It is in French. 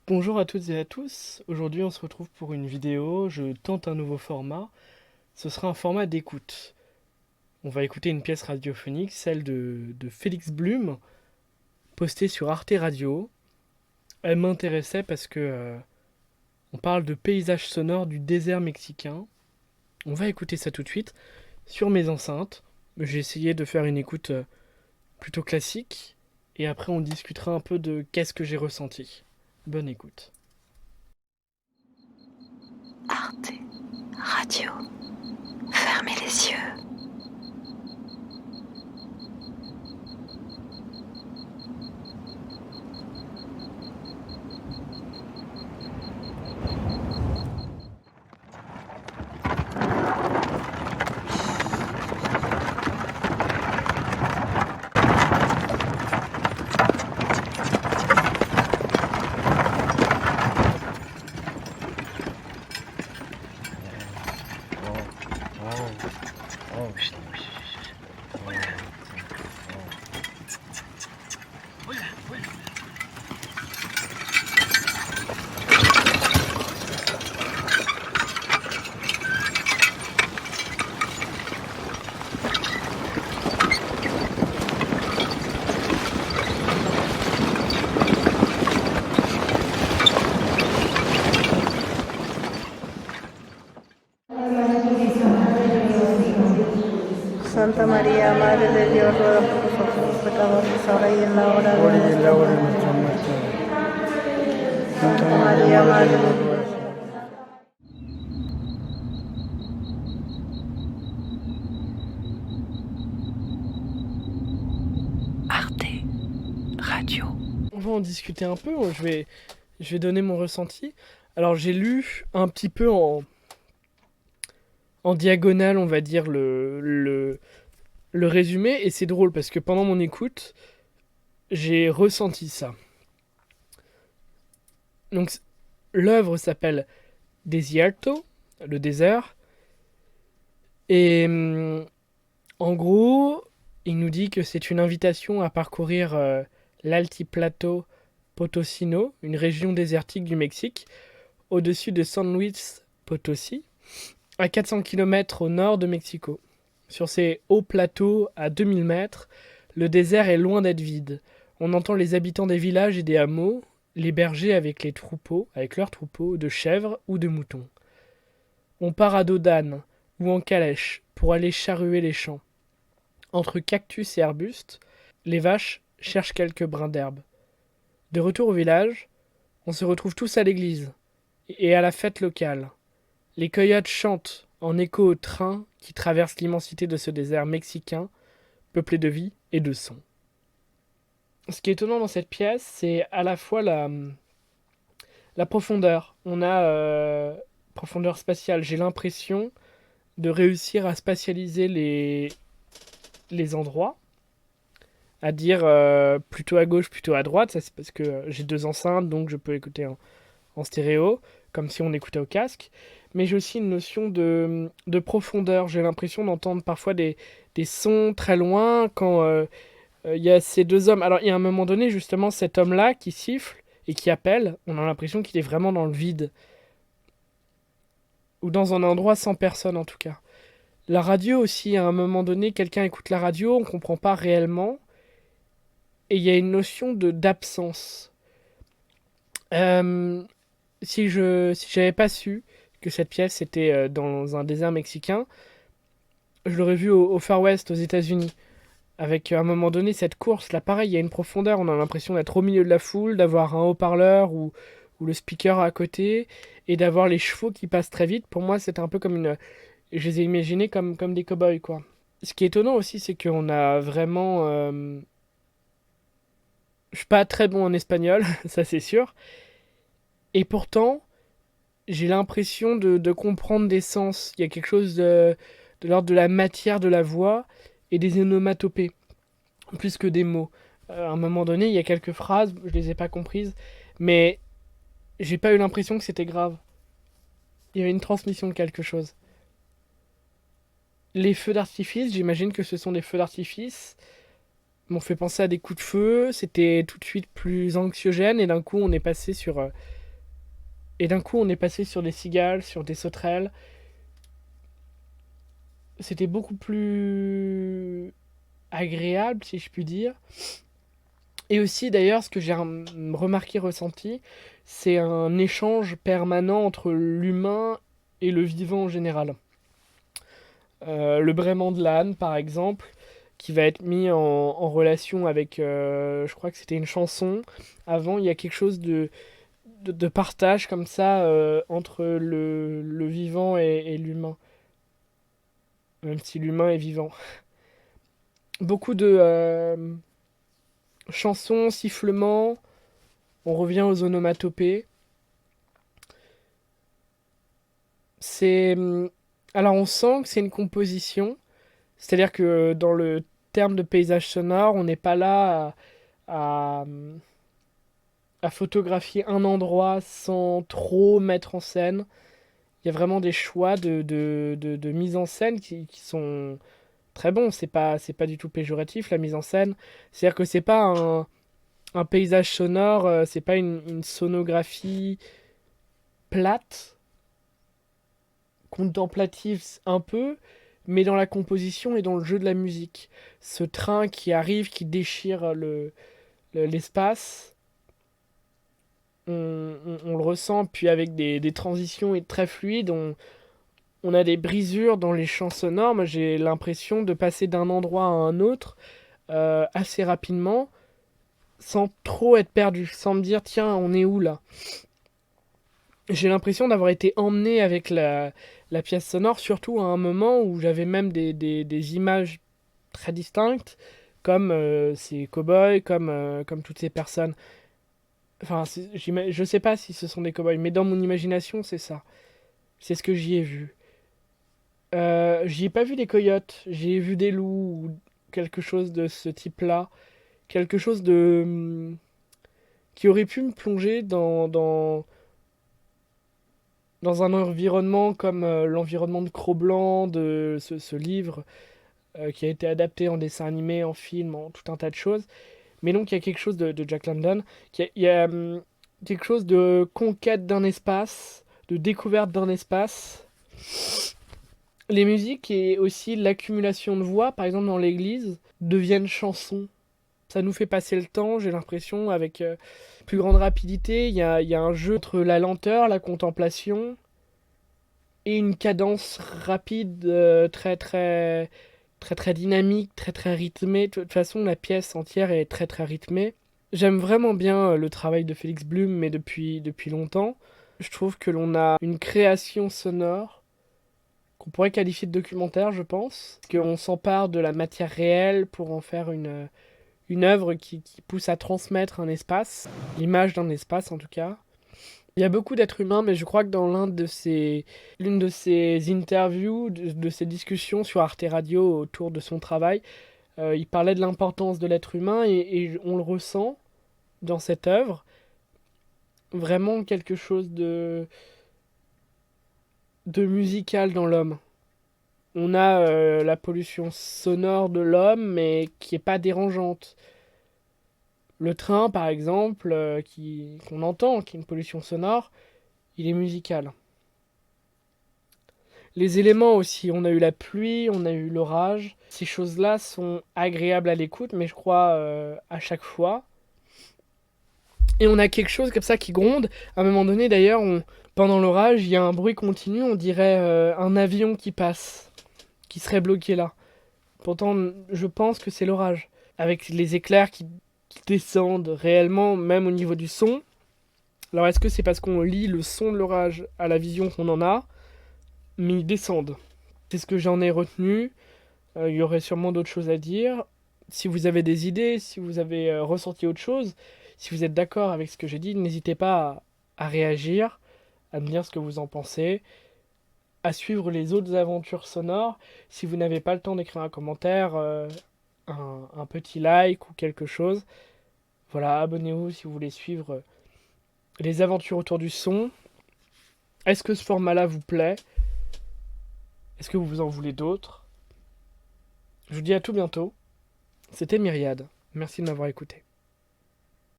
Bonjour à toutes et à tous. Aujourd'hui, on se retrouve pour une vidéo. Je tente un nouveau format. Ce sera un format d'écoute. On va écouter une pièce radiophonique, celle de Félix Blume, postée sur Arte Radio. Elle m'intéressait parce que on parle de paysages sonores du désert mexicain. On va écouter ça tout de suite sur mes enceintes. J'ai essayé de faire une écoute plutôt classique. Et après, on discutera un peu de qu'est-ce que j'ai ressenti. Bonne écoute. Arte Radio. Fermez les yeux. Santa María, Madre de Dios, ruega por nosotros los pecadores, ahora y en la hora de Ahora y en nuestra la hora de muerte. nuestra muerte. Santa María, Madre de Dios. Arte Radio. On va en discuter un peu. Je vais donner mon ressenti. Alors, j'ai lu un petit peu en diagonale, on va dire, le résumé. Et c'est drôle parce que pendant mon écoute, j'ai ressenti ça. Donc, l'œuvre s'appelle Desierto, le désert. Et en gros, il nous dit que c'est une invitation à parcourir l'Altiplato Potosino, une région désertique du Mexique, au-dessus de San Luis Potosí, à 400 km au nord de Mexico. Sur ces hauts plateaux à 2000 mètres, le désert est loin d'être vide. On entend les habitants des villages et des hameaux, les bergers avec leurs troupeaux de chèvres ou de moutons. On part à dos d'âne ou en calèche pour aller charruer les champs. Entre cactus et arbustes, les vaches cherchent quelques brins d'herbe. De retour au village, on se retrouve tous à l'église et à la fête locale. Les coyotes chantent en écho au train qui traverse l'immensité de ce désert mexicain, peuplé de vie et de son. Ce qui est étonnant dans cette pièce, c'est à la fois la profondeur. On a profondeur spatiale. J'ai l'impression de réussir à spatialiser les endroits, à dire plutôt à gauche, plutôt à droite. Ça, c'est parce que j'ai deux enceintes, donc je peux écouter en stéréo, comme si on écoutait au casque. Mais j'ai aussi une notion de profondeur. J'ai l'impression d'entendre parfois des sons très loin quand il y a ces deux hommes. Alors, il y a un moment donné, justement, cet homme-là qui siffle et qui appelle, on a l'impression qu'il est vraiment dans le vide. Ou dans un endroit sans personne, en tout cas. La radio aussi, à un moment donné, quelqu'un écoute la radio, on ne comprend pas réellement. Et il y a une notion d'absence. Euh, si j'avais pas su que cette pièce était dans un désert mexicain, je l'aurais vu au Far West, aux États-Unis. Avec à un moment donné cette course, là pareil, il y a une profondeur, on a l'impression d'être au milieu de la foule, d'avoir un haut-parleur ou le speaker à côté, et d'avoir les chevaux qui passent très vite. Pour moi, c'était un peu comme une... Je les ai imaginés comme des cow-boys, quoi. Ce qui est étonnant aussi, c'est qu'on a vraiment... Je suis pas très bon en espagnol, ça c'est sûr. Et pourtant, j'ai l'impression de comprendre des sens. Il y a quelque chose de l'ordre de la matière de la voix et des onomatopées, plus que des mots. À un moment donné, il y a quelques phrases, je les ai pas comprises, mais j'ai pas eu l'impression que c'était grave. Il y avait une transmission de quelque chose. Les feux d'artifice, j'imagine que ce sont des feux d'artifice, m'ont fait penser à des coups de feu. C'était tout de suite plus anxiogène et d'un coup, on est passé sur Et d'un coup, on est passé sur des cigales, sur des sauterelles. C'était beaucoup plus agréable, si je puis dire. Et aussi, d'ailleurs, ce que j'ai remarqué, ressenti, c'est un échange permanent entre l'humain et le vivant en général. Le braiement de l'âne, par exemple, qui va être mis en relation avec, je crois que c'était une chanson. Avant, il y a quelque chose de partage comme ça entre le vivant et l'humain. Même si l'humain est vivant. Beaucoup de chansons, sifflements. On revient aux onomatopées. C'est. Alors on sent que c'est une composition. C'est-à-dire que dans le terme de paysage sonore, on n'est pas là à, à photographier un endroit sans trop mettre en scène. Il y a vraiment des choix de mise en scène qui sont très bons. C'est pas du tout péjoratif, la mise en scène. C'est-à-dire que c'est pas un paysage sonore, c'est pas une sonographie plate, contemplative un peu, mais dans la composition et dans le jeu de la musique. Ce train qui arrive, qui déchire l'espace, on le ressent, puis avec des transitions très fluides, on a des brisures dans les champs sonores. Moi, j'ai l'impression de passer d'un endroit à un autre assez rapidement, sans trop être perdu, sans me dire, tiens, on est où là? J'ai l'impression d'avoir été emmené avec la pièce sonore, surtout à un moment où j'avais même des images très distinctes, comme ces cow-boys, comme toutes ces personnes. Enfin, je sais pas si ce sont des cow-boys, mais dans mon imagination, c'est ça. C'est ce que j'y ai vu. J'y ai pas vu des coyotes, j'y ai vu des loups ou quelque chose de ce type-là. Quelque chose qui aurait pu me plonger dans un environnement comme l'environnement de Cro-Blanc, de ce livre qui a été adapté en dessin animé, en film, en tout un tas de choses. Mais donc il y a quelque chose de Jack London, il y a quelque chose de conquête d'un espace, de découverte d'un espace. Les musiques et aussi l'accumulation de voix, par exemple dans l'église, deviennent chansons. Ça nous fait passer le temps, j'ai l'impression, avec plus grande rapidité. Il y a un jeu entre la lenteur, la contemplation et une cadence rapide, très très très très dynamique, très très rythmée. De toute façon, la pièce entière est très très rythmée. J'aime vraiment bien le travail de Félix Blum, mais depuis longtemps. Je trouve que l'on a une création sonore qu'on pourrait qualifier de documentaire, je pense. Qu'on s'empare de la matière réelle pour en faire une œuvre qui pousse à transmettre un espace, l'image d'un espace en tout cas. Il y a beaucoup d'êtres humains, mais je crois que dans l'une de ces interviews, de ces discussions sur Arte Radio autour de son travail, il parlait de l'importance de l'être humain et on le ressent dans cette œuvre. Vraiment quelque chose de musical dans l'homme. On a la pollution sonore de l'homme, mais qui est pas dérangeante. Le train, par exemple, qu'on entend, qui est une pollution sonore, il est musical. Les éléments aussi, on a eu la pluie, on a eu l'orage. Ces choses-là sont agréables à l'écoute, mais je crois à chaque fois. Et on a quelque chose comme ça qui gronde. À un moment donné, d'ailleurs, pendant l'orage, il y a un bruit continu, on dirait un avion qui passe, qui serait bloqué là. Pourtant, je pense que c'est l'orage. Avec les éclairs qui descendent réellement, même au niveau du son. Alors, est-ce que c'est parce qu'on lie le son de l'orage à la vision qu'on en a? Mais ils descendent. C'est ce que j'en ai retenu. Il y aurait sûrement d'autres choses à dire. Si vous avez des idées, si vous avez ressenti autre chose, si vous êtes d'accord avec ce que j'ai dit, n'hésitez pas à réagir, à me dire ce que vous en pensez, à suivre les autres aventures sonores. Si vous n'avez pas le temps d'écrire un commentaire, un petit like ou quelque chose, voilà, abonnez-vous si vous voulez suivre les aventures autour du son. Est-ce que ce format-là vous plaît? Est-ce que vous en voulez d'autres? Je vous dis à tout bientôt. C'était Myriade. Merci de m'avoir écouté.